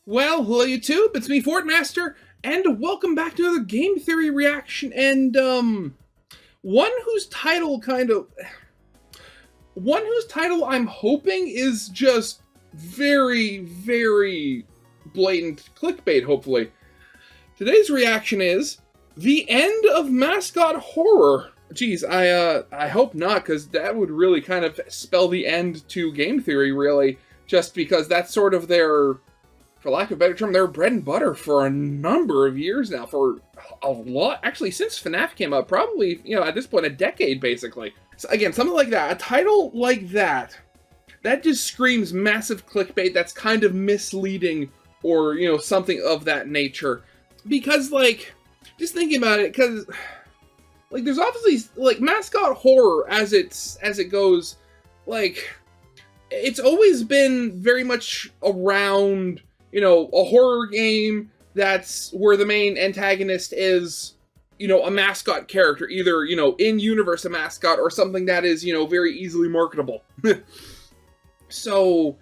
Well, hello YouTube, it's me, Fortmaster, and welcome back to another game theory reaction, and, one whose title I'm hoping is just very, very blatant clickbait, hopefully. Today's reaction is the end of Mascot horror. Geez, I hope not, because that would really kind of spell the end to game theory, really, just because that's sort of their, for lack of a better term, their bread and butter for a number of years now, for a lot, actually, since FNAF came out, probably, at this point, a decade, basically. So again, something like that, a title like that just screams massive clickbait that's kind of misleading, or, something of that nature. Because, just thinking about it, because, there's obviously, Mascot horror, as it goes, it's always been very much around, a horror game that's where the main antagonist is, a mascot character, either, in-universe a mascot or something that is, very easily marketable. So,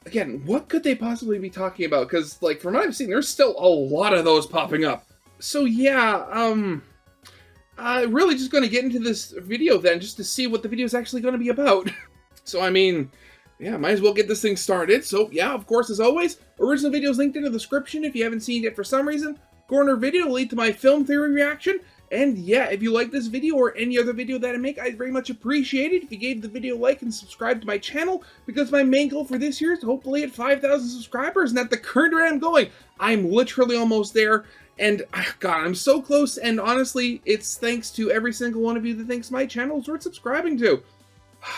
again, what could they possibly be talking about? Because, from what I've seen, there's still a lot of those popping up. So, yeah, really just going to get into this video then, just to see what the video is actually going to be about. So, I mean, yeah, might as well get this thing started. So, yeah, of course, as always, original videos linked in the description if you haven't seen it for some reason. Corner video will lead to my film theory reaction. And yeah, if you like this video or any other video that I make, I'd very much appreciate it if you gave the video a like and subscribe to my channel, because my main goal for this year is to hopefully hit 5,000 subscribers, and at the current rate I'm going, I'm literally almost there. And, God, I'm so close, and honestly, it's thanks to every single one of you that thinks my channel is worth subscribing to.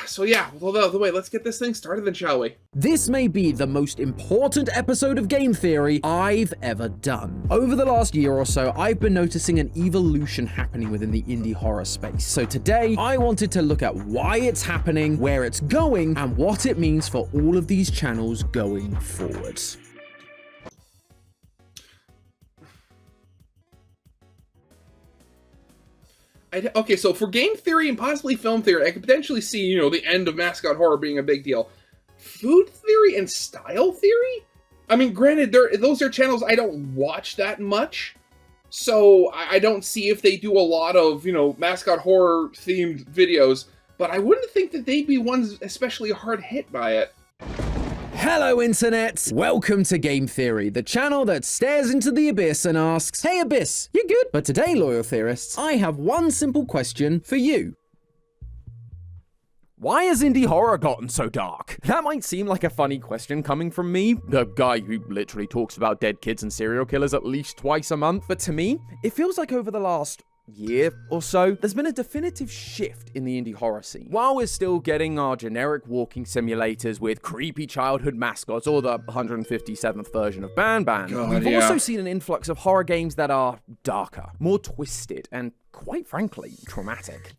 So yeah, with all that out of the way, let's get this thing started then, shall we? This may be the most important episode of game theory I've ever done. Over the last year or so, I've been noticing an evolution happening within the indie horror space. So today, I wanted to look at why it's happening, where it's going, and what it means for all of these channels going forward. Okay, so for game theory and possibly film theory, I could potentially see, the end of Mascot horror being a big deal. Food theory and style theory? I mean, granted, those are channels I don't watch that much, so I don't see if they do a lot of, Mascot horror themed videos, but I wouldn't think that they'd be ones especially hard hit by it. Hello internet! Welcome to Game Theory, the channel that stares into the abyss and asks, "Hey Abyss, you good?" But today, loyal theorists, I have one simple question for you. Why has indie horror gotten so dark? That might seem like a funny question coming from me, the guy who literally talks about dead kids and serial killers at least twice a month, but to me, it feels like over the last year or so, there's been a definitive shift in the indie horror scene. While we're still getting our generic walking simulators with creepy childhood mascots, or the 157th version of Ban Ban, we've also seen an influx of horror games that are darker, more twisted, and quite frankly, traumatic.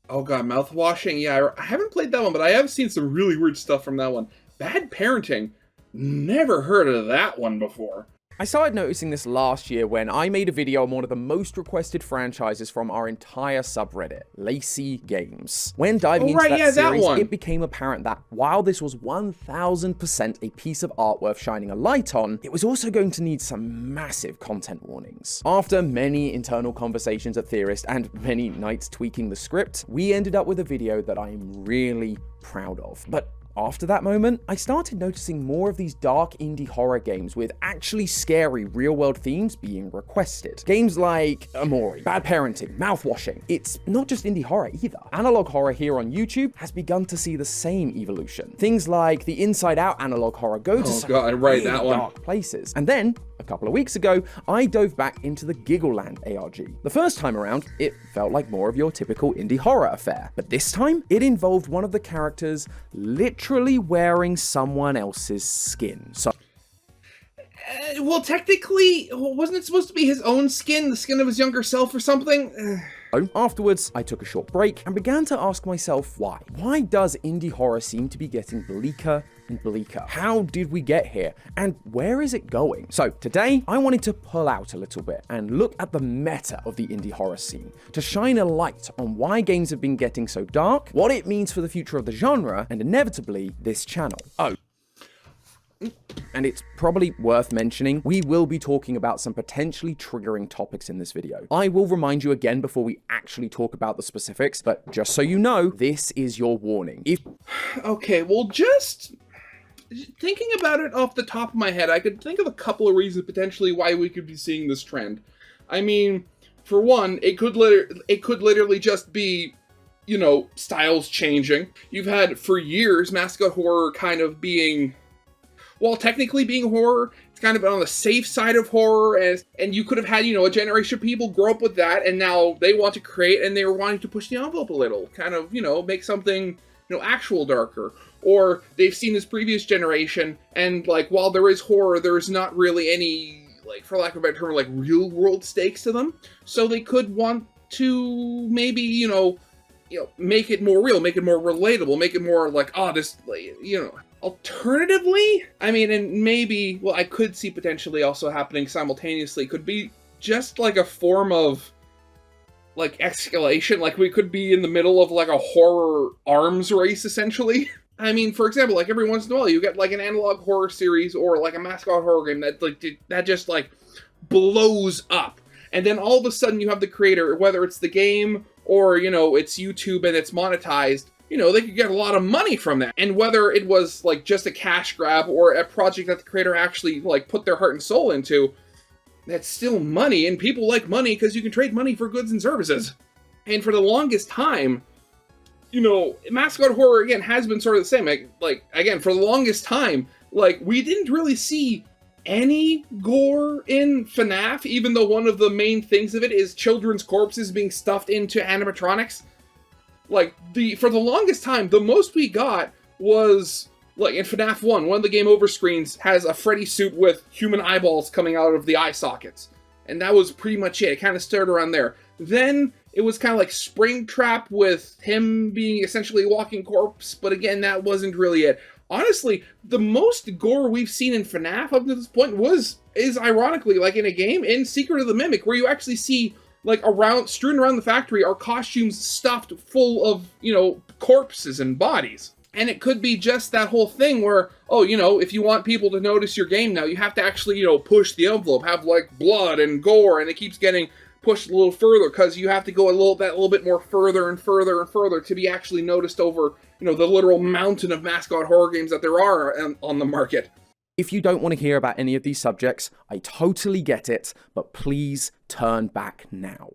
Oh god, mouthwashing, yeah, I haven't played that one, but I have seen some really weird stuff from that one. Bad Parenting, never heard of that one before. I started noticing this last year when I made a video on one of the most requested franchises from our entire subreddit, Lacy Games. When diving into that series, it became apparent that while this was 1000% a piece of art worth shining a light on, it was also going to need some massive content warnings. After many internal conversations at Theorist and many nights tweaking the script, we ended up with a video that I am really proud of. But after that moment, I started noticing more of these dark indie horror games with actually scary real-world themes being requested. Games like Amori, Bad Parenting, Mouthwashing. It's not just indie horror either. Analog horror here on YouTube has begun to see the same evolution. Things like the Inside Out analog horror go to some really dark places. And then, a couple of weeks ago, I dove back into the Giggleland ARG. The first time around, it felt like more of your typical indie horror affair. But this time, it involved one of the characters literally wearing someone else's skin. So well, technically, wasn't it supposed to be his own skin? The skin of his younger self or something? Afterwards, I took a short break and began to ask myself why. Why does indie horror seem to be getting bleaker and bleaker? How did we get here? And where is it going? So today, I wanted to pull out a little bit and look at the meta of the indie horror scene, to shine a light on why games have been getting so dark, what it means for the future of the genre, and inevitably, this channel. And it's probably worth mentioning, we will be talking about some potentially triggering topics in this video. I will remind you again before we actually talk about the specifics, but just so you know, this is your warning. Okay, well, just thinking about it off the top of my head, I could think of a couple of reasons potentially why we could be seeing this trend. I mean, for one, it could literally just be, you know, styles changing. You've had for years Mascot horror kind of being, while technically being horror, it's kind of been on the safe side of horror, and you could have had, you know, a generation of people grow up with that, and now they want to create, and they were wanting to push the envelope a little, kind of, you know, make something, you know, actual darker. Or they've seen this previous generation, and, like, while there is horror, there's not really any, like, for lack of a better term, like, real world stakes to them. So they could want to maybe, you know, make it more real, make it more relatable, make it more like, oh, this, like, you know. Alternatively, I mean, and maybe, well, I could see potentially also happening simultaneously, could be just like a form of, like, escalation. Like, we could be in the middle of, like, a horror arms race, essentially. I mean, for example, like, every once in a while, you get, like, an analog horror series or, like, a Mascot horror game that, like, that just, like, blows up. And then all of a sudden you have the creator, whether it's the game or, you know, it's YouTube and it's monetized, you know, they could get a lot of money from that. And whether it was, like, just a cash grab or a project that the creator actually, like, put their heart and soul into, that's still money, and people like money because you can trade money for goods and services. And for the longest time, you know, Mascot horror, again, has been sort of the same. Like, again, for the longest time, like, we didn't really see any gore in FNAF, even though one of the main things of it is children's corpses being stuffed into animatronics. Like, for the longest time, the most we got was, like, in FNAF 1, one of the game over screens has a Freddy suit with human eyeballs coming out of the eye sockets. And that was pretty much it. It kind of started around there. Then it was kind of like Springtrap with him being essentially a walking corpse, but again, that wasn't really it. Honestly, the most gore we've seen in FNAF up to this point is ironically, like, in a game, in Secret of the Mimic, where you actually see, like, strewn around the factory are costumes stuffed full of, you know, corpses and bodies. And it could be just that whole thing where, oh, you know, if you want people to notice your game now, you have to actually, you know, push the envelope, have, like, blood and gore, and it keeps getting pushed a little further because you have to go a little bit more further and further and further to be actually noticed over, you know, the literal mountain of Mascot horror games that there are on the market. If you don't want to hear about any of these subjects, I totally get it, but please turn back now.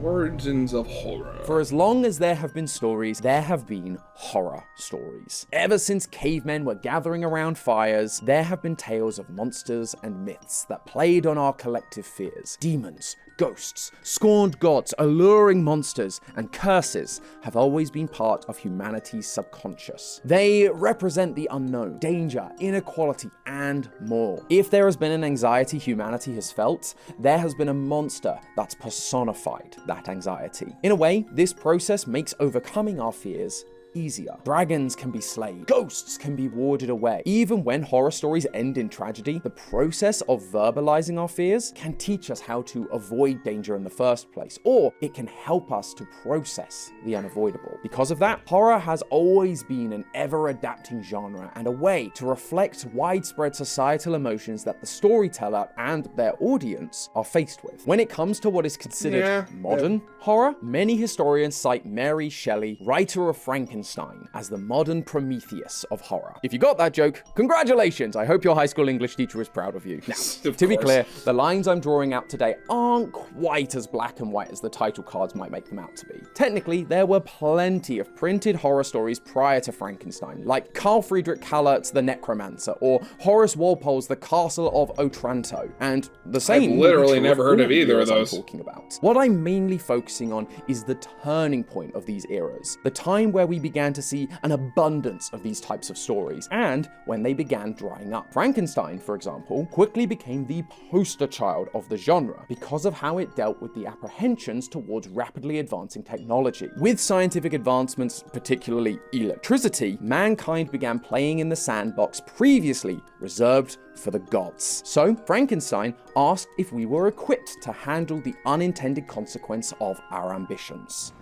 Origins of horror. For as long as there have been stories, there have been horror stories. Ever since cavemen were gathering around fires, there have been tales of monsters and myths that played on our collective fears. Demons, ghosts, scorned gods, alluring monsters, and curses have always been part of humanity's subconscious. They represent the unknown, danger, inequality, and more. If there has been an anxiety humanity has felt, there has been a monster that's personified that anxiety. In a way, this process makes overcoming our fears easier. Dragons can be slain, ghosts can be warded away. Even when horror stories end in tragedy, the process of verbalizing our fears can teach us how to avoid danger in the first place, or it can help us to process the unavoidable. Because of that, horror has always been an ever-adapting genre and a way to reflect widespread societal emotions that the storyteller and their audience are faced with. When it comes to what is considered modern horror, many historians cite Mary Shelley, writer of Frankenstein, as the modern Prometheus of horror. If you got that joke, congratulations! I hope your high school English teacher is proud of you. Now, to be clear, the lines I'm drawing out today aren't quite as black and white as the title cards might make them out to be. Technically, there were plenty of printed horror stories prior to Frankenstein, like Carl Friedrich Hallert's The Necromancer, or Horace Walpole's The Castle of Otranto, and the same. I've literally never heard of either of those. I'm talking about. What I'm mainly focusing on is the turning point of these eras, the time where we began to see an abundance of these types of stories, and when they began drying up. Frankenstein, for example, quickly became the poster child of the genre because of how it dealt with the apprehensions towards rapidly advancing technology. With scientific advancements, particularly electricity, mankind began playing in the sandbox previously reserved for the gods. So, Frankenstein asked if we were equipped to handle the unintended consequence of our ambitions.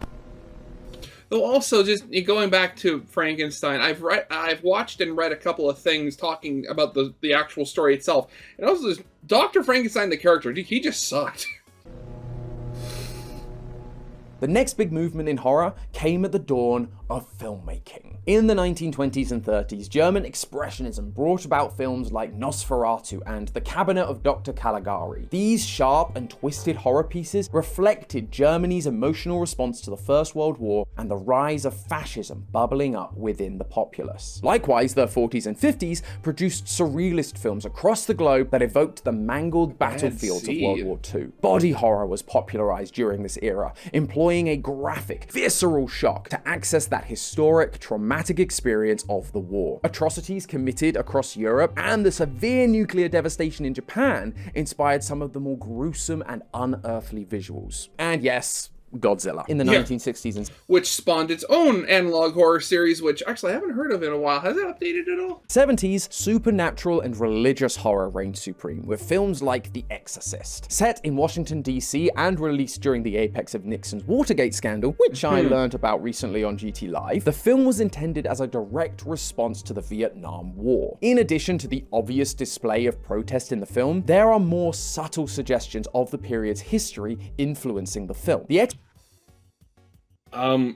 Though also, just going back to Frankenstein, I've watched and read a couple of things talking about the actual story itself, and also this Dr. Frankenstein, the character, he just sucked. The next big movement in horror came at the dawn of filmmaking. In the 1920s and 30s, German Expressionism brought about films like Nosferatu and The Cabinet of Dr. Caligari. These sharp and twisted horror pieces reflected Germany's emotional response to the First World War and the rise of fascism bubbling up within the populace. Likewise, the 40s and 50s produced surrealist films across the globe that evoked the mangled battlefields of World War II. Body horror was popularized during this era, employing a graphic, visceral shock to access that historic, traumatic experience of the war. Atrocities committed across Europe and the severe nuclear devastation in Japan inspired some of the more gruesome and unearthly visuals. And yes, Godzilla in the 1960s, and which spawned its own analog horror series, which actually I haven't heard of in a while. Has it updated at all? 70s, supernatural and religious horror reigned supreme, with films like The Exorcist. Set in Washington, D.C. and released during the apex of Nixon's Watergate scandal, which I learned about recently on GT Live, the film was intended as a direct response to the Vietnam War. In addition to the obvious display of protest in the film, there are more subtle suggestions of the period's history influencing the film.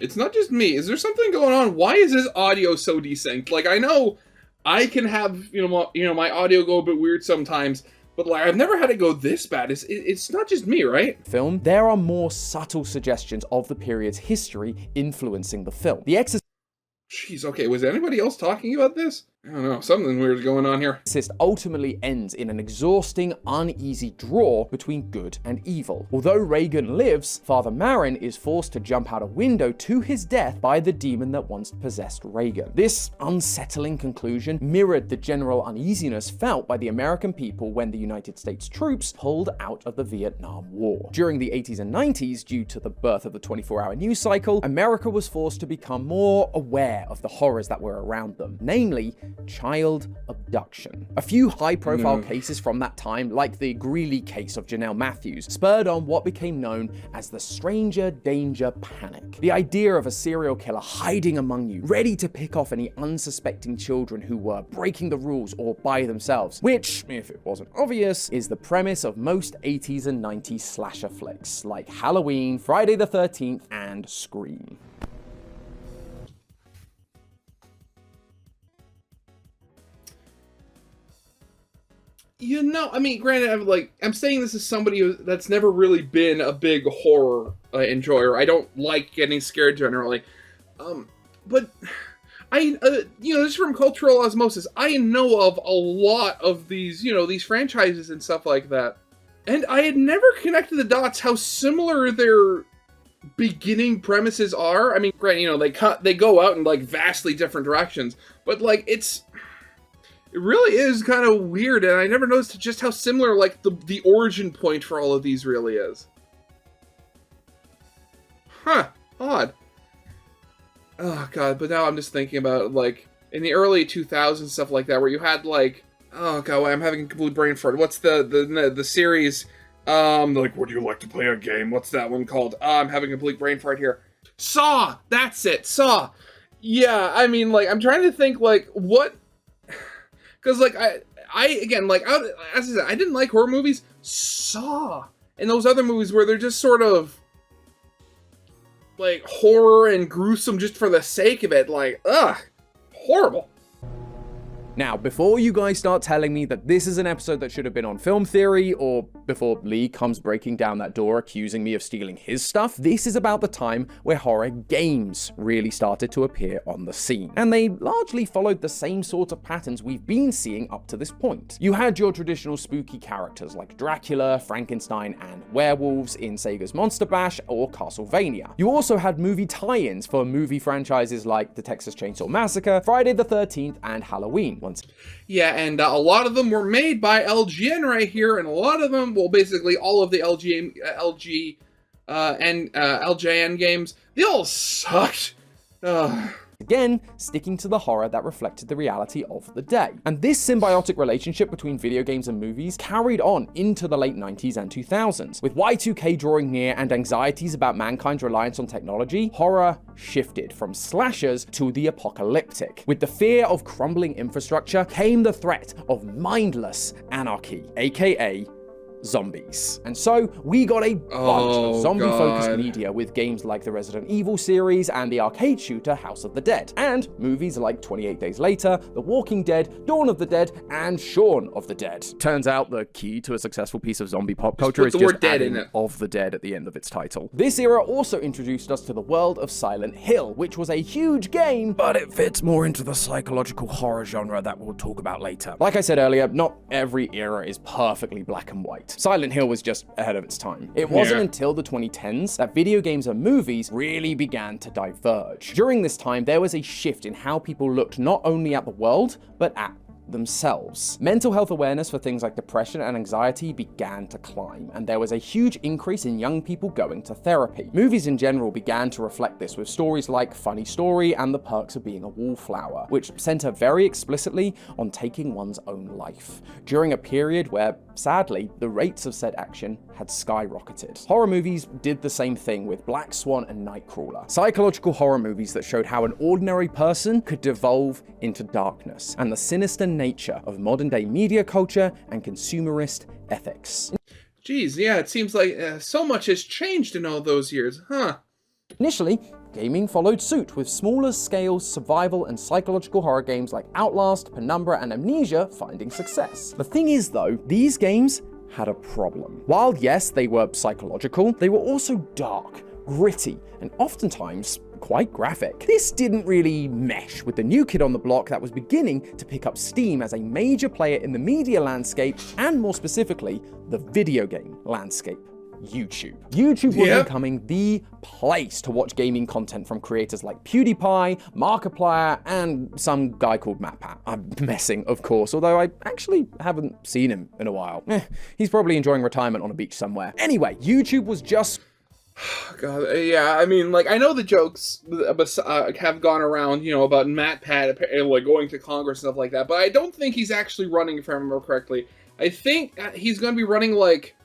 It's not just me. Is there something going on? Why is this audio so desynced? Like, I know I can have, my audio go a bit weird sometimes, but like, I've never had it go this bad. It's not just me, right? Film, there are more subtle suggestions of the period's history influencing the film. The Exorcist. Jeez, okay, was anybody else talking about this? I don't know, something weird is going on here. Exorcist ultimately ends in an exhausting, uneasy draw between good and evil. Although Reagan lives, Father Marin is forced to jump out a window to his death by the demon that once possessed Reagan. This unsettling conclusion mirrored the general uneasiness felt by the American people when the United States troops pulled out of the Vietnam War. During the 80s and 90s, due to the birth of the 24-hour news cycle, America was forced to become more aware of the horrors that were around them, namely child abduction. A few high-profile cases from that time, like the Greeley case of Janelle Matthews, spurred on what became known as the stranger danger panic. The idea of a serial killer hiding among you, ready to pick off any unsuspecting children who were breaking the rules or by themselves, which, if it wasn't obvious, is the premise of most 80s and 90s slasher flicks, like Halloween, Friday the 13th, and Scream. I mean, granted, I'm saying this as somebody that's never really been a big horror enjoyer. I don't like getting scared generally. But I, just from cultural osmosis, I know of a lot of these, these franchises and stuff like that. And I had never connected the dots how similar their beginning premises are. I mean, granted, they go out in, vastly different directions. But, it really is kind of weird, and I never noticed just how similar, the origin point for all of these really is. Huh. Odd. Oh, God, but now I'm just thinking about, in the early 2000s, stuff like that, where you had, oh, God, I'm having a complete brain fart. What's the series, would you like to play a game? What's that one called? I'm having a complete brain fart here. Saw! That's it! Saw! Yeah, I mean, I'm trying to think, what... Because, as I said, I didn't like horror movies. Saw! And those other movies where they're just sort of, horror and gruesome just for the sake of it. Horrible. Now, before you guys start telling me that this is an episode that should have been on Film Theory, or before Lee comes breaking down that door accusing me of stealing his stuff, this is about the time where horror games really started to appear on the scene. And they largely followed the same sort of patterns we've been seeing up to this point. You had your traditional spooky characters like Dracula, Frankenstein, and werewolves in Sega's Monster Bash or Castlevania. You also had movie tie-ins for movie franchises like The Texas Chainsaw Massacre, Friday the 13th, and Halloween. Yeah, and a lot of them were made by LGN right here, and a lot of them, well, basically all of the LJN games, they all sucked. Again, sticking to the horror that reflected the reality of the day. And this symbiotic relationship between video games and movies carried on into the late 90s and 2000s. With Y2K drawing near and anxieties about mankind's reliance on technology, horror shifted from slashers to the apocalyptic. With the fear of crumbling infrastructure came the threat of mindless anarchy, aka zombies. And so we got a bunch of zombie-focused media with games like the Resident Evil series and the arcade shooter House of the Dead, and movies like 28 Days Later, The Walking Dead, Dawn of the Dead, and Shaun of the Dead. Turns out the key to a successful piece of zombie pop culture is just adding of the dead at the end of its title. This era also introduced us to the world of Silent Hill, which was a huge game, but it fits more into the psychological horror genre that we'll talk about later. Like I said earlier, not every era is perfectly black and white. Silent Hill was just ahead of its time. It wasn't until the 2010s that video games and movies really began to diverge. During this time, there was a shift in how people looked not only at the world, but at themselves. Mental health awareness for things like depression and anxiety began to climb, and there was a huge increase in young people going to therapy. Movies in general began to reflect this with stories like Funny Story and The Perks of Being a Wallflower, which center very explicitly on taking one's own life, during a period where, sadly, the rates of said action had skyrocketed. Horror movies did the same thing with Black Swan and Nightcrawler, psychological horror movies that showed how an ordinary person could devolve into darkness, and the sinister nature of modern-day media culture and consumerist ethics. Geez, yeah, it seems like so much has changed in all those years, huh? Initially, gaming followed suit, with smaller scale survival and psychological horror games like Outlast, Penumbra, and Amnesia finding success. The thing is though, these games had a problem. While yes, they were psychological, they were also dark, gritty, and oftentimes quite graphic. This didn't really mesh with the new kid on the block that was beginning to pick up steam as a major player in the media landscape, and more specifically, the video game landscape. YouTube. YouTube was becoming the place to watch gaming content from creators like PewDiePie, Markiplier, and some guy called MatPat. I'm messing, of course, although I actually haven't seen him in a while. He's probably enjoying retirement on a beach somewhere. Anyway, YouTube was just... God, yeah, I mean, like, I know the jokes have gone around, you know, about MatPat like going to Congress and stuff like that, but I don't think he's actually running, if I remember correctly. I think he's going to be running, like,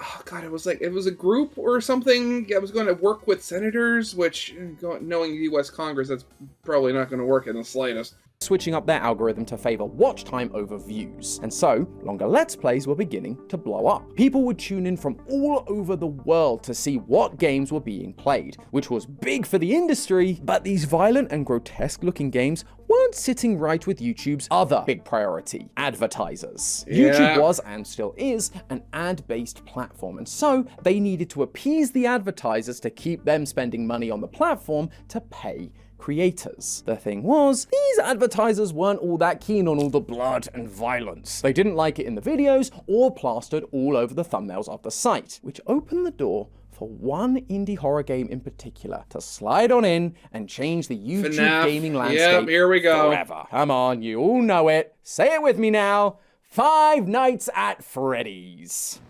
oh God, it was a group or something. I was going to work with senators, which, knowing the U.S. Congress, that's probably not going to work in the slightest. Switching up their algorithm to favor watch time over views. And so, longer Let's Plays were beginning to blow up. People would tune in from all over the world to see what games were being played, which was big for the industry, but these violent and grotesque looking games weren't sitting right with YouTube's other big priority, advertisers. YouTube was, and still is, an ad-based platform, and so they needed to appease the advertisers to keep them spending money on the platform to pay creators. The thing was, these advertisers weren't all that keen on all the blood and violence. They didn't like it in the videos or plastered all over the thumbnails of the site, which opened the door for one indie horror game in particular to slide on in and change the YouTube fnaf. Gaming landscape Yep, here we go. forever. Come on, you all know it. Say it with me now. Five Nights at Freddy's.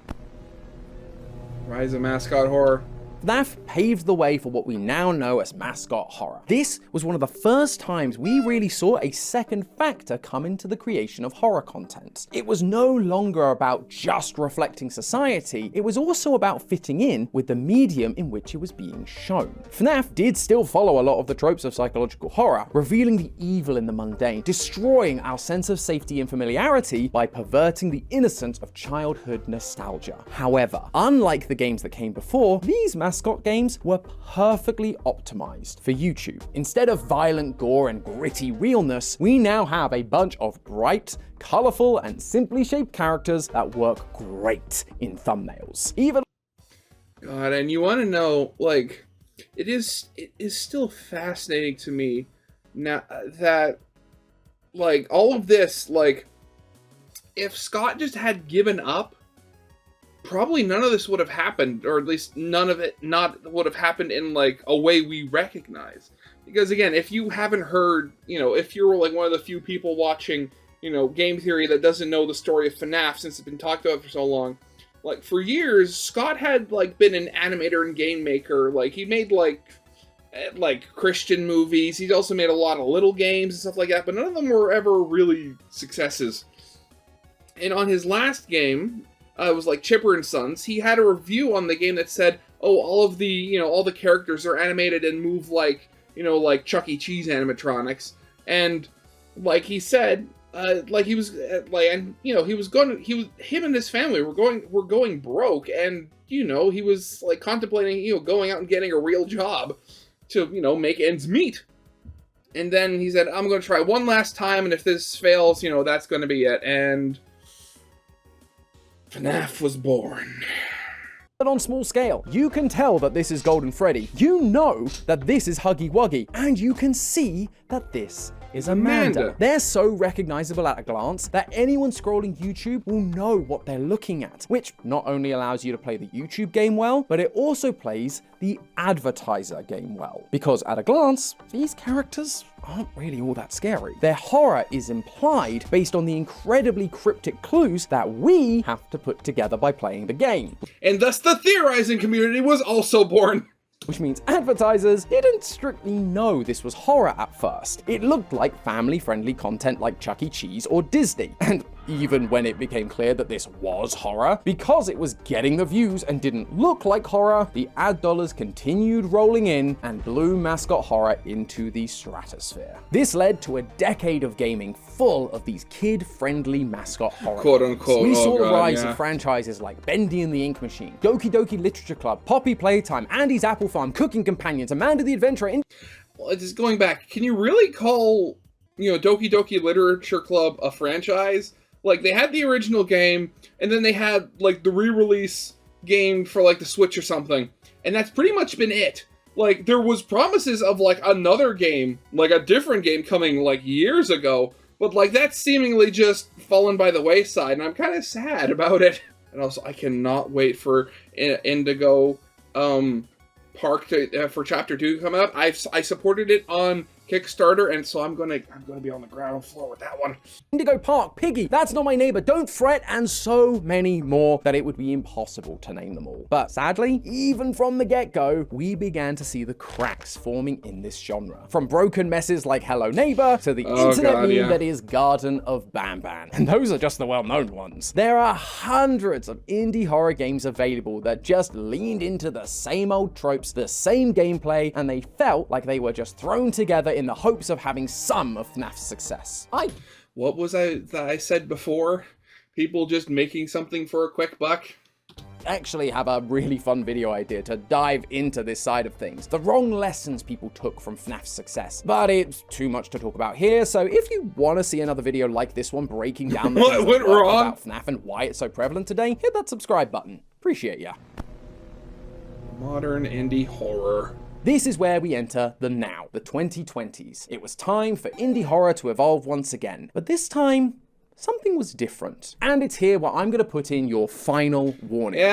Rise of Mascot horror. FNAF paved the way for what we now know as Mascot horror. This was one of the first times we really saw a second factor come into the creation of horror content. It was no longer about just reflecting society, it was also about fitting in with the medium in which it was being shown. FNAF did still follow a lot of the tropes of psychological horror, revealing the evil in the mundane, destroying our sense of safety and familiarity by perverting the innocence of childhood nostalgia. However, unlike the games that came before, these Mascot games were perfectly optimized for YouTube. Instead of violent gore and gritty realness, we now have a bunch of bright, colorful, and simply shaped characters that work great in thumbnails. God, and you want to know, like, it is still fascinating to me now that, like, all of this, like, if Scott just had given up, probably none of this would have happened, or at least none of it would have happened in, like, a way we recognize. Because, again, if you haven't heard, you know, if you're, like, one of the few people watching, you know, Game Theory that doesn't know the story of FNAF since it's been talked about for so long, like, for years, Scott had, like, been an animator and game maker. Like, he made, like, like Christian movies. He's also made a lot of little games and stuff like that, but none of them were ever really successes. And on his last game, it was like Chipper and Sons, he had a review on the game that said, oh, all the characters are animated and move like, like Chuck E. Cheese animatronics. And like he said, him and his family were going broke, and he was like contemplating going out and getting a real job to make ends meet. And then he said, I'm going to try one last time, and if this fails, that's going to be it. And FNAF was born. But on small scale, you can tell that this is Golden Freddy, you know that this is Huggy Wuggy, and you can see that this is Amanda. They're so recognizable at a glance that anyone scrolling YouTube will know what they're looking at, which not only allows you to play the YouTube game well, but it also plays the advertiser game well. Because at a glance, these characters aren't really all that scary. Their horror is implied based on the incredibly cryptic clues that we have to put together by playing the game. And thus the theorizing community was also born. Which means advertisers didn't strictly know this was horror at first. It looked like family-friendly content like Chuck E. Cheese or Disney. And even when it became clear that this was horror, because it was getting the views and didn't look like horror, the ad dollars continued rolling in and blew Mascot horror into the stratosphere. This led to a decade of gaming full of these kid-friendly Mascot horror quote unquote. We saw the rise of franchises like Bendy and the Ink Machine, Doki Doki Literature Club, Poppy Playtime, Andy's Apple Farm, Cooking Companions, Amanda the Adventurer. Well, just going back, can you really call, Doki Doki Literature Club a franchise? Like, they had the original game, and then they had, like, the re-release game for, like, the Switch or something. And that's pretty much been it. Like, there was promises of, like, another game, like, a different game coming, like, years ago. But, like, that's seemingly just fallen by the wayside, and I'm kind of sad about it. And also, I cannot wait for Indigo Park for Chapter 2 to come out. I supported it on Kickstarter, and so I'm gonna be on the ground floor with that one. Indigo Park, Piggy, That's Not My Neighbor, Don't Fret, and so many more that it would be impossible to name them all. But sadly, even from the get-go, we began to see the cracks forming in this genre. From broken messes like Hello Neighbor to the internet meme that is Garden of Banban. And those are just the well-known ones. There are hundreds of indie horror games available that just leaned into the same old tropes, the same gameplay, and they felt like they were just thrown together in the hopes of having some of FNAF's success. What was that I said before? People just making something for a quick buck? Actually have a really fun video idea to dive into this side of things. The wrong lessons people took from FNAF's success. But it's too much to talk about here, so if you want to see another video like this one breaking down the what went wrong about FNAF and why it's so prevalent today, hit that subscribe button. Appreciate ya. Modern indie horror. This is where we enter the now, the 2020s. It was time for indie horror to evolve once again, but this time, something was different. And it's here where I'm going to put in your final warning. We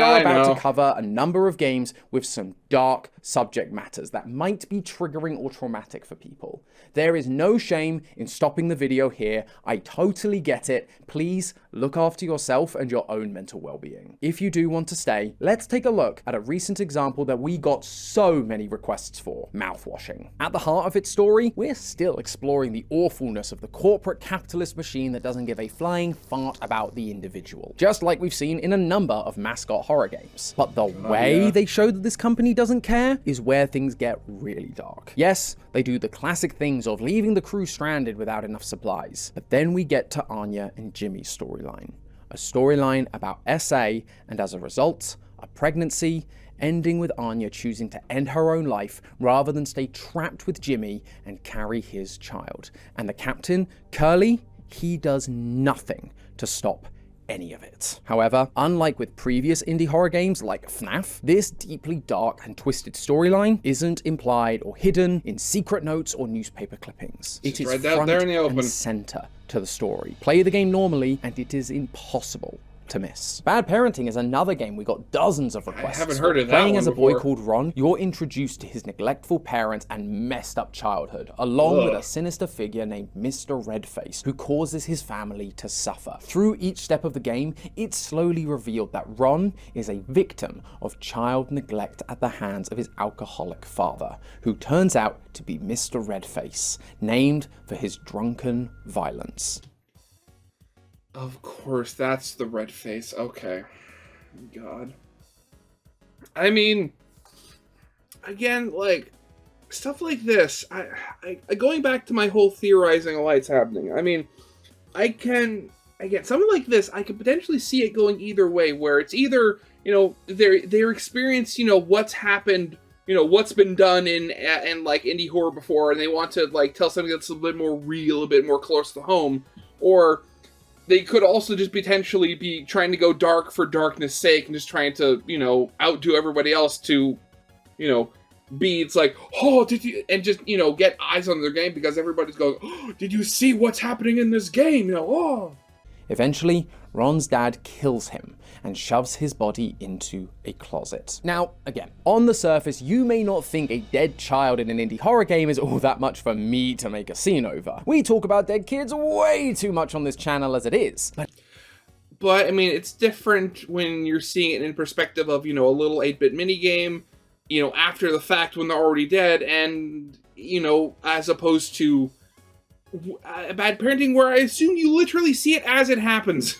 are about to cover a number of games with some dark subject matters that might be triggering or traumatic for people. There is no shame in stopping the video here. I totally get it. Please look after yourself and your own mental well-being. If you do want to stay, let's take a look at a recent example that we got so many requests for: mouthwashing. At the heart of its story, we're still exploring the awfulness of the corporate capitalist machine that doesn't give a flying fart about the individual, just like we've seen in a number of Mascot horror games. But the way they show that this company doesn't care is where things get really dark. Yes, they do the classic things of leaving the crew stranded without enough supplies, but then we get to Anya and Jimmy's storyline. A storyline about SA, and as a result, a pregnancy, ending with Anya choosing to end her own life rather than stay trapped with Jimmy and carry his child. And the captain, Curly, he does nothing to stop any of it. However, unlike with previous indie horror games like FNAF, this deeply dark and twisted storyline isn't implied or hidden in secret notes or newspaper clippings. It is front and center to the story. Play the game normally, and it is impossible to miss. Bad Parenting is another game we got dozens of requests. I haven't heard of that Playing one as a boy before. called Ron, you're introduced to his neglectful parents and messed up childhood, along with a sinister figure named Mr. Redface, who causes his family to suffer. Through each step of the game, it's slowly revealed that Ron is a victim of child neglect at the hands of his alcoholic father, who turns out to be Mr. Redface, named for his drunken violence. Of course, that's the red face. Okay. God. I mean, again, like, stuff like this, I going back to my whole theorizing of why it's happening, I mean, again, something like this, I could potentially see it going either way, where it's either, you know, their experience, you know, what's happened, you know, what's been done in like indie horror before, and they want to like tell something that's a bit more real, a bit more close to home, or they could also just potentially be trying to go dark for darkness sake and just trying to, you know, outdo everybody else to, you know, be, it's like, oh, did you, and just, you know, get eyes on their game because everybody's going, oh, did you see what's happening in this game? You know, oh. Eventually, Ron's dad kills him and shoves his body into a closet. Now, again, on the surface, you may not think a dead child in an indie horror game is all that much for me to make a scene over. We talk about dead kids way too much on this channel as it is. But I mean, it's different when you're seeing it in perspective of, you know, a little 8-bit minigame, you know, after the fact when they're already dead, and, you know, as opposed to Bad Parenting, where I assume you literally see it as it happens.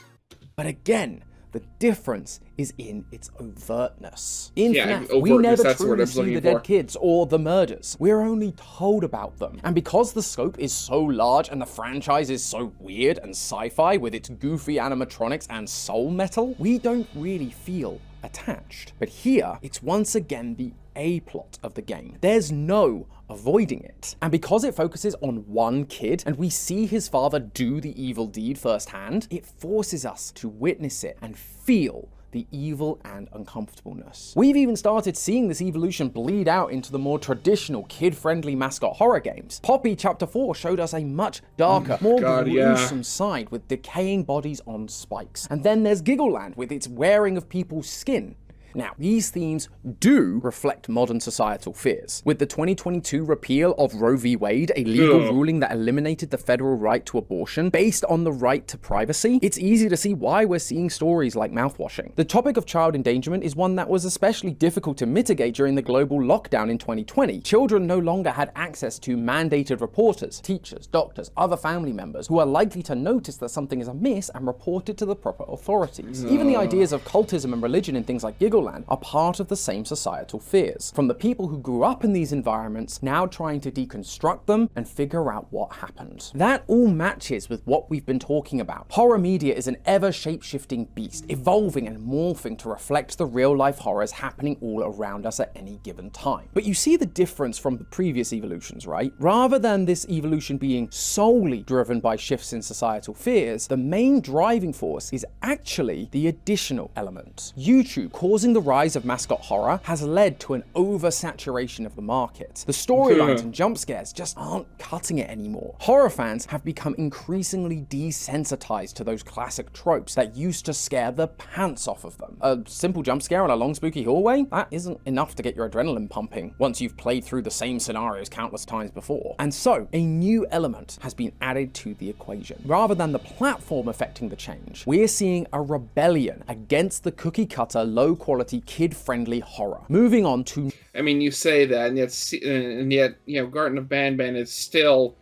But again, the difference is in its overtness. In FNAF, overtness, we never that's the word I truly was see looking the for. dead kids or the murders. We're only told about them. And because the scope is so large and the franchise is so weird and sci-fi with its goofy animatronics and soul metal, we don't really feel attached. But here, it's once again the A-plot of the game. There's no avoiding it. And because it focuses on one kid and we see his father do the evil deed firsthand, it forces us to witness it and feel the evil and uncomfortableness. We've even started seeing this evolution bleed out into the more traditional kid-friendly Mascot horror games. Poppy Chapter 4 showed us a much darker, more gruesome side with decaying bodies on spikes. And then there's Giggleland with its wearing of people's skin. Now, these themes do reflect modern societal fears. With the 2022 repeal of Roe v. Wade, a legal ruling that eliminated the federal right to abortion based on the right to privacy, it's easy to see why we're seeing stories like mouthwashing. The topic of child endangerment is one that was especially difficult to mitigate during the global lockdown in 2020. Children no longer had access to mandated reporters, teachers, doctors, other family members who are likely to notice that something is amiss and report it to the proper authorities. Even the ideas of cultism and religion in things like Giggle are part of the same societal fears, from the people who grew up in these environments now trying to deconstruct them and figure out what happened. That all matches with what we've been talking about. Horror media is an ever shape-shifting beast, evolving and morphing to reflect the real-life horrors happening all around us at any given time. But you see the difference from the previous evolutions, right? Rather than this evolution being solely driven by shifts in societal fears, the main driving force is actually the additional element. YouTube causing the rise of Mascot horror has led to an oversaturation of the market. The storylines and jump scares just aren't cutting it anymore. Horror fans have become increasingly desensitized to those classic tropes that used to scare the pants off of them. A simple jump scare in a long spooky hallway? That isn't enough to get your adrenaline pumping once you've played through the same scenarios countless times before. And so, a new element has been added to the equation. Rather than the platform affecting the change, we're seeing a rebellion against the cookie cutter, low quality, kid-friendly horror. Moving on to... I mean, you say that, and yet, you know, Garden of Banban is still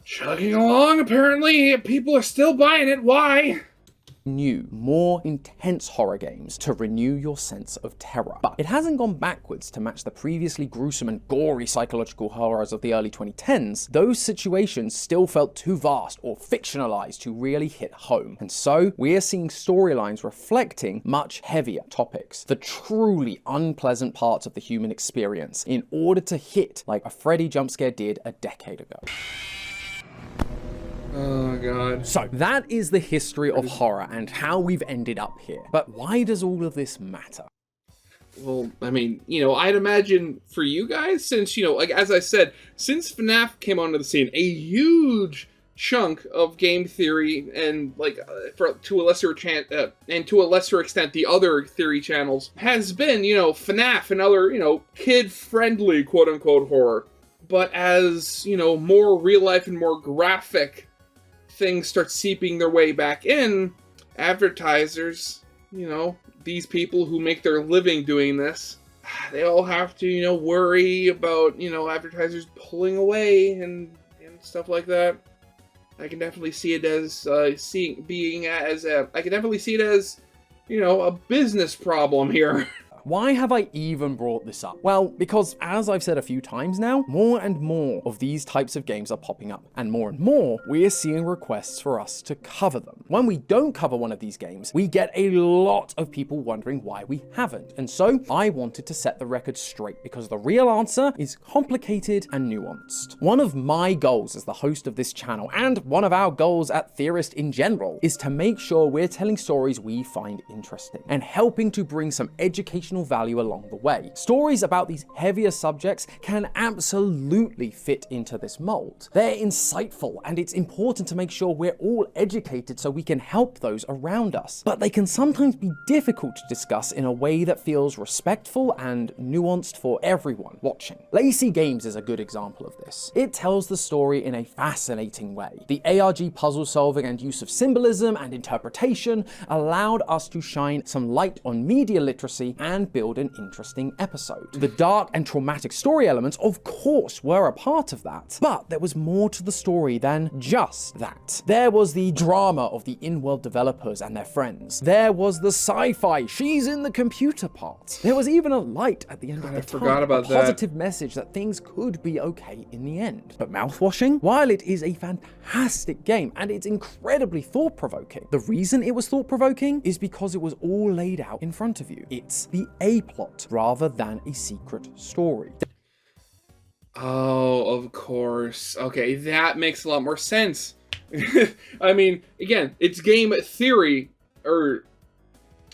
chugging along, apparently. People are still buying it. Why? New, more intense horror games to renew your sense of terror. But it hasn't gone backwards to match the previously gruesome and gory psychological horrors of the early 2010s. Those situations still felt too vast or fictionalized to really hit home. And so we're seeing storylines reflecting much heavier topics, the truly unpleasant parts of the human experience, in order to hit like a Freddy jump scare did a decade ago. Oh, God. So, that is the history of horror and how we've ended up here. But why does all of this matter? Well, I mean, you know, I'd imagine for you guys, since, you know, like, as I said, since FNAF came onto the scene, a huge chunk of game theory, and like to a lesser extent the other theory channels, has been, FNAF and other, kid-friendly quote-unquote horror. But as, more real life and more graphic things start seeping their way back in, advertisers, these people who make their living doing this, they all have to, worry about, advertisers pulling away and stuff like that. I can definitely see it as a business problem here. Why have I even brought this up? Well, because as I've said a few times now, more and more of these types of games are popping up, and more we are seeing requests for us to cover them. When we don't cover one of these games, we get a lot of people wondering why we haven't. And so I wanted to set the record straight, because the real answer is complicated and nuanced. One of my goals as the host of this channel, and one of our goals at Theorist in general, is to make sure we're telling stories we find interesting and helping to bring some educational value along the way. Stories about these heavier subjects can absolutely fit into this mold. They're insightful, and it's important to make sure we're all educated so we can help those around us. But they can sometimes be difficult to discuss in a way that feels respectful and nuanced for everyone watching. Lazy Games is a good example of this. It tells the story in a fascinating way. The ARG puzzle solving and use of symbolism and interpretation allowed us to shine some light on media literacy and build an interesting episode. The dark and traumatic story elements, of course, were a part of that, but there was more to the story than just that. There was the drama of the in-world developers and their friends. There was the sci-fi, she's in the computer part. There was even a light at the end of the tunnel, a positive message that things could be okay in the end. But Mouthwashing, while it is a fantastic game and it's incredibly thought-provoking, the reason it was thought-provoking is because it was all laid out in front of you. It's the A plot rather than a secret story. Oh, of course. Okay, that makes a lot more sense. I mean, again, it's game theory, or,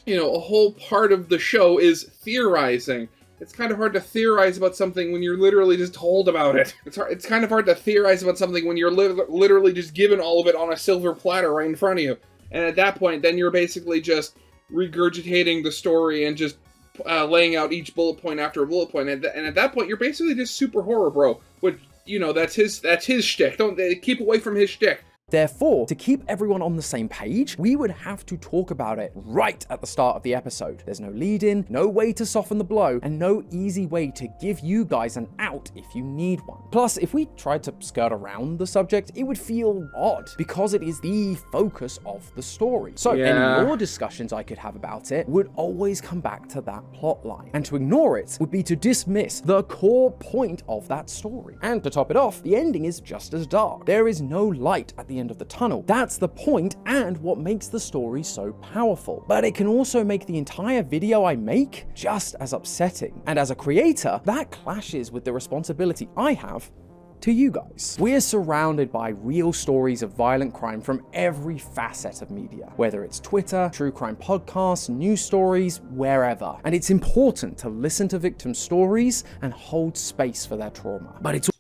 a whole part of the show is theorizing. It's kind of hard to theorize about something when you're literally just told about it. It's kind of hard to theorize about something when you're literally just given all of it on a silver platter right in front of you. And at that point, then you're basically just regurgitating the story and just laying out each bullet point after a bullet point. And at that point, you're basically just super horror bro. Which, that's his shtick. Don't keep away from his shtick. Therefore, to keep everyone on the same page, we would have to talk about it right at the start of the episode. There's no lead-in, no way to soften the blow, and no easy way to give you guys an out if you need one. Plus, if we tried to skirt around the subject, it would feel odd, because it is the focus of the story. So any more discussions I could have about it would always come back to that plot line. And to ignore it would be to dismiss the core point of that story. And to top it off, the ending is just as dark. There is no light at the end of the tunnel. That's the point and what makes the story so powerful. But it can also make the entire video I make just as upsetting. And as a creator, that clashes with the responsibility I have to you guys. We're surrounded by real stories of violent crime from every facet of media, whether it's Twitter, true crime podcasts, news stories, wherever. And it's important to listen to victims' stories and hold space for their trauma. But it's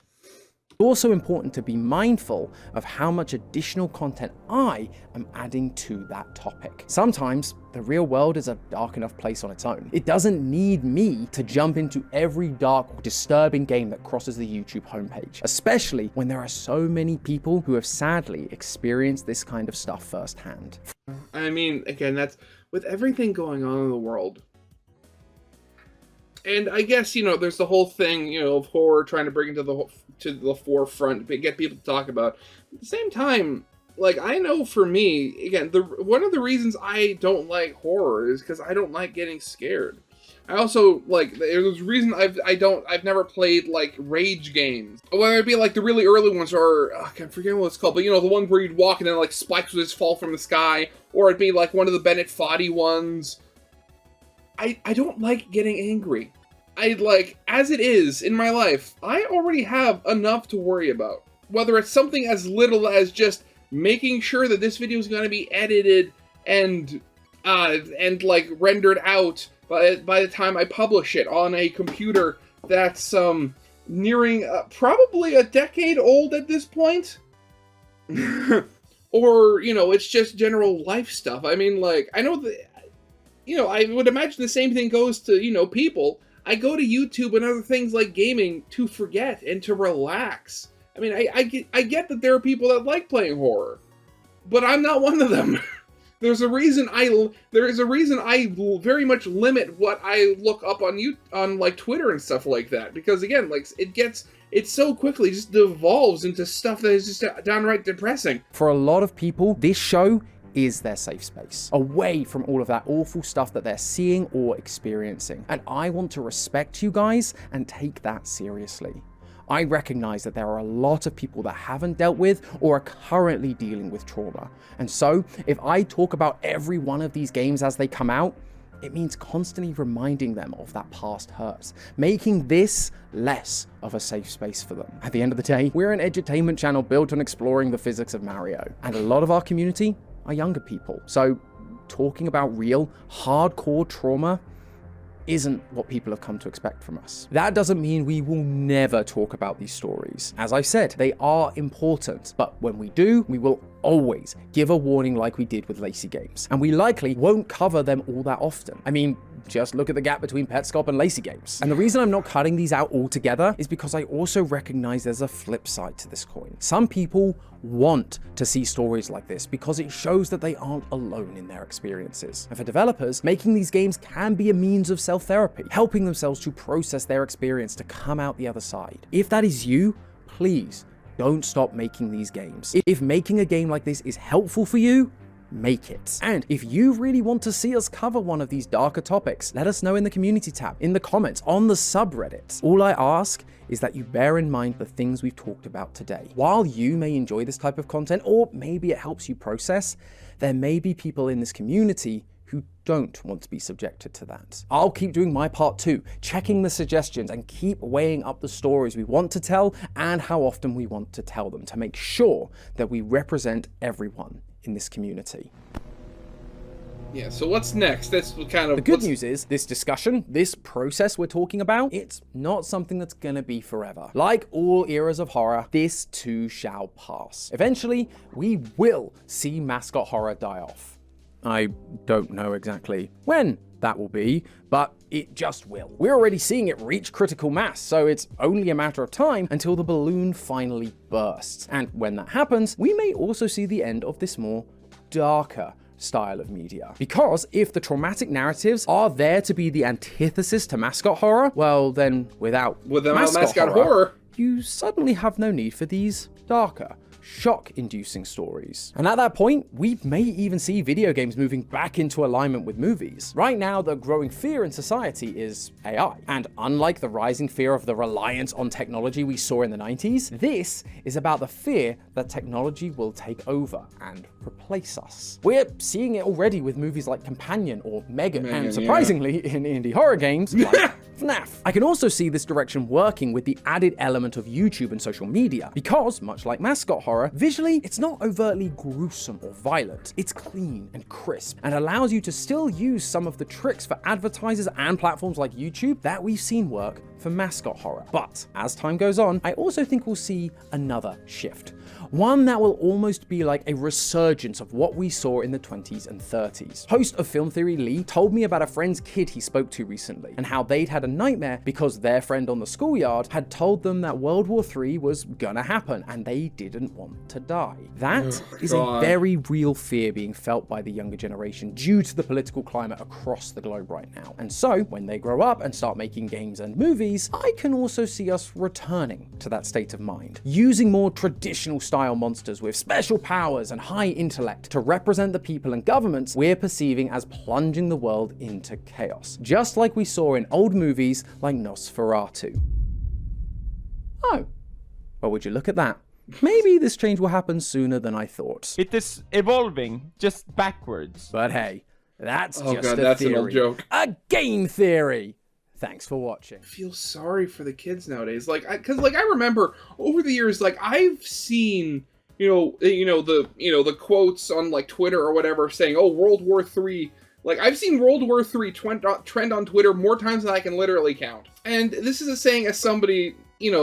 also important to be mindful of how much additional content I am adding to that topic. Sometimes the real world is a dark enough place on its own. It doesn't need me to jump into every dark or disturbing game that crosses the YouTube homepage, especially when there are so many people who have sadly experienced this kind of stuff firsthand. I mean, again, that's with everything going on in the world. And I guess, there's the whole thing, of horror trying to bring it to the forefront, get people to talk about. At the same time, I know for me, again, one of the reasons I don't like horror is because I don't like getting scared. I also, there's a reason I've never played, rage games. Whether it be, the really early ones, or, I can't forget what it's called, but, the ones where you'd walk and then, spikes would just fall from the sky, or it'd be, one of the Bennett Foddy ones. I don't like getting angry. As it is in my life, I already have enough to worry about. Whether it's something as little as just making sure that this video is going to be edited and rendered out by the time I publish it on a computer that's nearing probably a decade old at this point. Or, you know, it's just general life stuff. I mean, like, I know that, you know, I would imagine the same thing goes to, you know, people. I go to YouTube and other things like gaming to forget and to relax. I mean, I get that there are people that like playing horror, but I'm not one of them. There's a reason I very much limit what I look up on like Twitter and stuff like that, because again, like it so quickly just devolves into stuff that is just downright depressing. For a lot of people, this show is their safe space, away from all of that awful stuff that they're seeing or experiencing. And I want to respect you guys and take that seriously. I recognize that there are a lot of people that haven't dealt with or are currently dealing with trauma. And so if I talk about every one of these games as they come out, it means constantly reminding them of that past hurt, making this less of a safe space for them. At the end of the day, we're an edutainment channel built on exploring the physics of Mario, and a lot of our community are younger people. So talking about real, hardcore trauma isn't what people have come to expect from us. That doesn't mean we will never talk about these stories. As I said, they are important, but when we do, we will always give a warning like we did with Lacey Games. And we likely won't cover them all that often. I mean, just look at the gap between Petscop and Lacey Games. And the reason I'm not cutting these out altogether is because I also recognize there's a flip side to this coin. Some people want to see stories like this because it shows that they aren't alone in their experiences. And for developers, making these games can be a means of self-therapy, helping themselves to process their experience to come out the other side. If that is you, please don't stop making these games. If making a game like this is helpful for you, make it. And if you really want to see us cover one of these darker topics, let us know in the community tab, in the comments, on the subreddit. All I ask is that you bear in mind the things we've talked about today. While you may enjoy this type of content, or maybe it helps you process, there may be people in this community who don't want to be subjected to that. I'll keep doing my part too, checking the suggestions and keep weighing up the stories we want to tell and how often we want to tell them to make sure that we represent everyone in this community. Yeah, so what's next? That's kind of... The good news is, this discussion, this process we're talking about, it's not something that's gonna be forever. Like all eras of horror, this too shall pass. Eventually, we will see Mascot horror die off. I don't know exactly when that will be, but it just will. We're already seeing it reach critical mass, so it's only a matter of time until the balloon finally bursts. And when that happens, we may also see the end of this more darker style of media. Because if the traumatic narratives are there to be the antithesis to Mascot horror, well then without mascot horror, you suddenly have no need for these darker, shock-inducing stories. And at that point, we may even see video games moving back into alignment with movies. Right now, the growing fear in society is AI. And unlike the rising fear of the reliance on technology we saw in the 90s, this is about the fear that technology will take over and replace us. We're seeing it already with movies like Companion or Megan, and surprisingly, in indie horror games like fnaf. I can also see this direction working with the added element of YouTube and social media, because, much like Mascot horror, visually, it's not overtly gruesome or violent. It's clean and crisp, and allows you to still use some of the tricks for advertisers and platforms like YouTube that we've seen work for Mascot horror. But as time goes on, I also think we'll see another shift. One that will almost be like a resurgence of what we saw in the 20s and 30s. Host of Film Theory Lee told me about a friend's kid he spoke to recently, and how they'd had a nightmare because their friend on the schoolyard had told them that World War III was gonna happen and they didn't want to die. That is a very real fear being felt by the younger generation due to the political climate across the globe right now. And so, when they grow up and start making games and movies, I can also see us returning to that state of mind, using more traditional style monsters with special powers and high intellect to represent the people and governments we're perceiving as plunging the world into chaos, just like we saw in old movies like Nosferatu. Oh, well, would you look at that? Maybe this change will happen sooner than I thought. It is evolving, just backwards. But hey, that's just God, a that's theory. An old joke. A game theory! Thanks for watching. I feel sorry for the kids nowadays. Because I remember over the years, like, I've seen, the quotes on, like, Twitter or whatever saying, oh, World War III. Like, I've seen World War III trend on Twitter more times than I can literally count. And this is a saying as somebody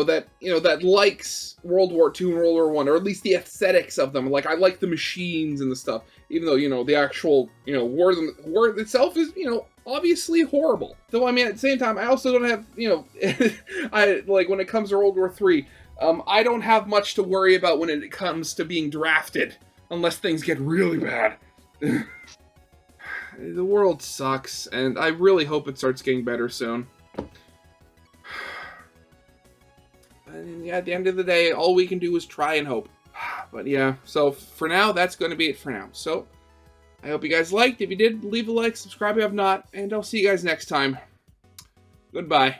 that likes World War II and World War I, or at least the aesthetics of them. Like, I like the machines and the stuff, even though, the actual, war itself is, obviously horrible. Though, I mean, at the same time, I also don't have, when it comes to World War III, I don't have much to worry about when it comes to being drafted, unless things get really bad. The world sucks, and I really hope it starts getting better soon. And yeah, at the end of the day, all we can do is try and hope. But yeah, so for now, that's going to be it for now. So, I hope you guys liked. If you did, leave a like, subscribe if you have not, and I'll see you guys next time. Goodbye.